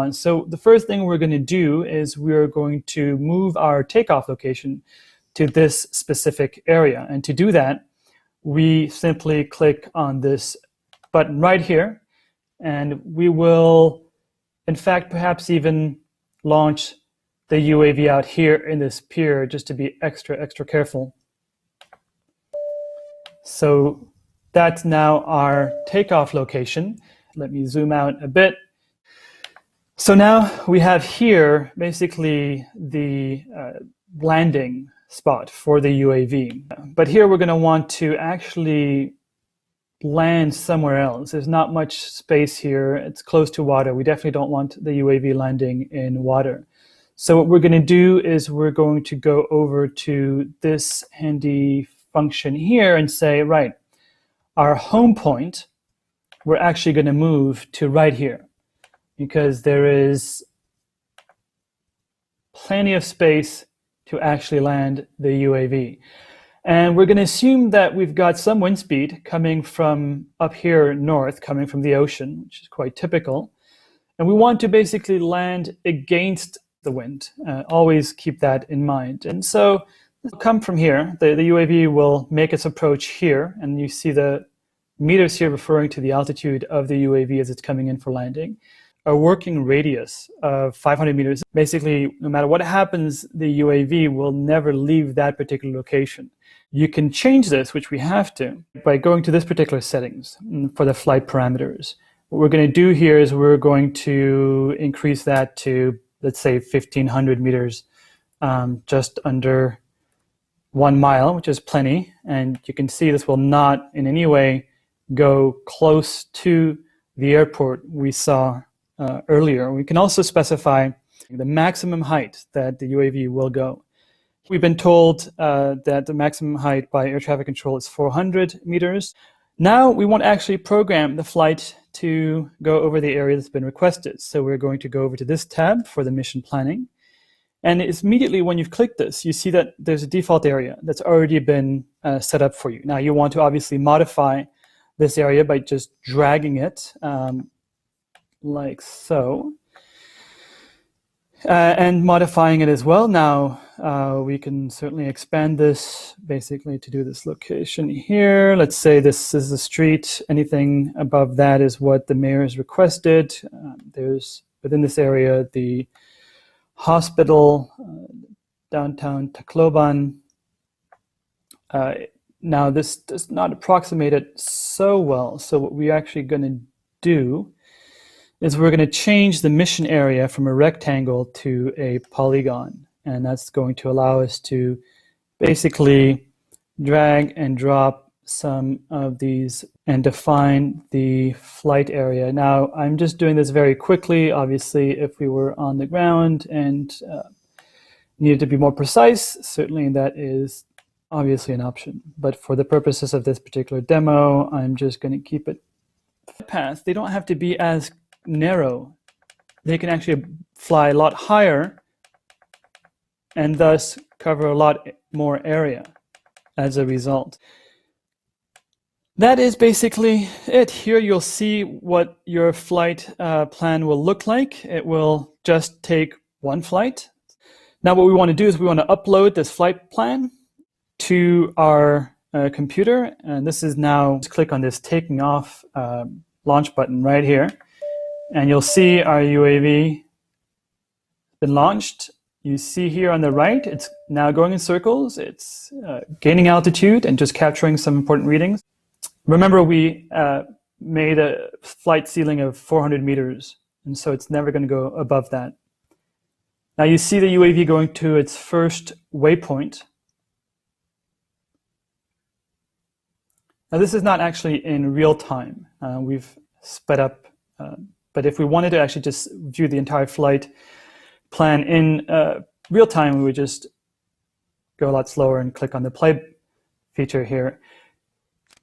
So the first thing we're going to do is we're going to move our takeoff location to this specific area. And to do that, we simply click on this button right here, and we will, in fact, perhaps even launch the UAV out here in this pier just to be extra careful. So that's now our takeoff location. Let me zoom out a bit. So now we have here basically the landing spot for the UAV. But here we're going to want to actually land somewhere else. There's not much space here. It's close to water. We definitely don't want the UAV landing in water. So what we're going to do is we're going to go over to this handy function here and say, right, our home point, we're actually going to move to right here because there is plenty of space to actually land the UAV. And we're going to assume that we've got some wind speed coming from up here north, coming from the ocean, which is quite typical. And we want to basically land against the wind. Always keep that in mind. And so we'll come from here. The UAV will make its approach here, and you see the meters here referring to the altitude of the UAV as it's coming in for landing. A working radius of 500 meters. Basically, no matter what happens, the UAV will never leave that particular location. You can change this, which we have to, by going to this particular settings for the flight parameters. What we're going to do here is we're going to increase that to, let's say, 1,500 meters, just under 1 mile, which is plenty. And you can see this will not in any way go close to the airport we saw earlier. We can also specify the maximum height that the UAV will go. We've been told that the maximum height by air traffic control is 400 meters. Now we want to actually program the flight to go over the area that's been requested. So we're going to go over to this tab for the mission planning. And it's immediately when you've clicked this, you see that there's a default area that's already been set up for you. Now you want to obviously modify this area by just dragging it like so, and modifying it as well. Now we can certainly expand this basically to do this location here. Let's say this is the street. Anything above that is what the mayor has requested. There's within this area the hospital, downtown Tacloban. Now this does not approximate it so well. So what we're actually going to do is we're going to change the mission area from a rectangle to a polygon. And that's going to allow us to basically drag and drop some of these and define the flight area. Now, I'm just doing this very quickly. Obviously, if we were on the ground and needed to be more precise, certainly that is obviously an option. But for the purposes of this particular demo, I'm just going to keep it path. They don't have to be as narrow. They can actually fly a lot higher and thus cover a lot more area as a result. That is basically it. Here you'll see what your flight plan will look like. It will just take one flight. Now what we want to do is we want to upload this flight plan to our computer, and this is now, just click on this taking off launch button right here. And you'll see our UAV been launched. You see here on the right, it's now going in circles. It's gaining altitude and just capturing some important readings. Remember, we made a flight ceiling of 400 meters, and so it's never going to go above that. Now you see the UAV going to its first waypoint. Now this is not actually in real time. We've sped up. But if we wanted to actually just view the entire flight plan in real time, we would just go a lot slower and click on the play feature here.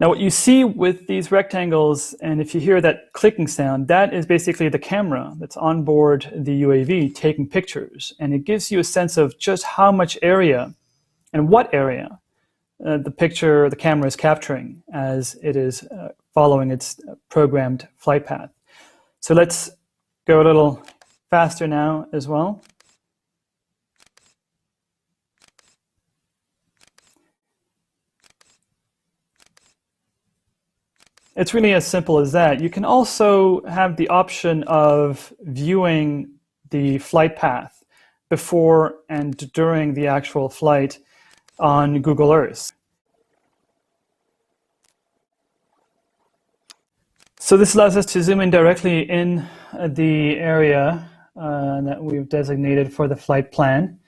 Now what you see with these rectangles, and if you hear that clicking sound, that is basically the camera that's on board the UAV taking pictures. And it gives you a sense of just how much area and what area the camera is capturing as it is following its programmed flight path. So let's go a little faster now as well. It's really as simple as that. You can also have the option of viewing the flight path before and during the actual flight on Google Earth. So this allows us to zoom in directly in the area that we've designated for the flight plan.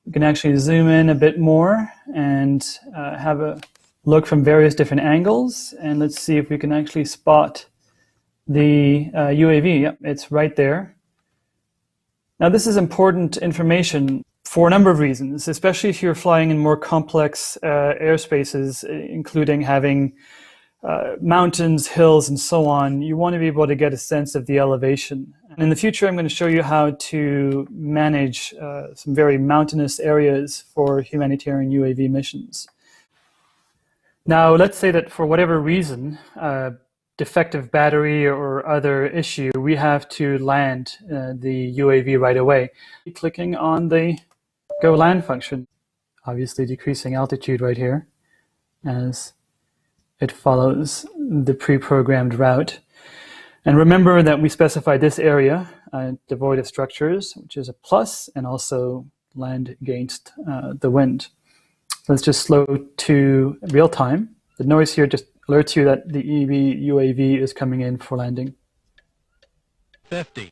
We can actually zoom in a bit more and have a look from various different angles, and let's see if we can actually spot the UAV. Yep, it's right there. Now this is important information for a number of reasons, especially if you're flying in more complex airspaces, including having mountains, hills, and so on. You want to be able to get a sense of the elevation. And in the future, I'm going to show you how to manage some very mountainous areas for humanitarian UAV missions. Now, let's say that for whatever reason, defective battery or other issue, we have to land the UAV right away. Clicking on the Go Land function, obviously decreasing altitude right here as it follows the pre-programmed route. And remember that we specified this area devoid of structures, which is a plus, and also land against the wind. Let's just slow to real time. The noise here just alerts you that the UAV is coming in for landing. 50.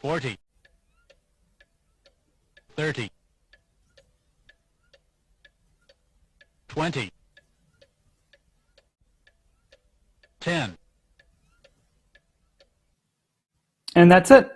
40. 30. 20. 10. And that's it.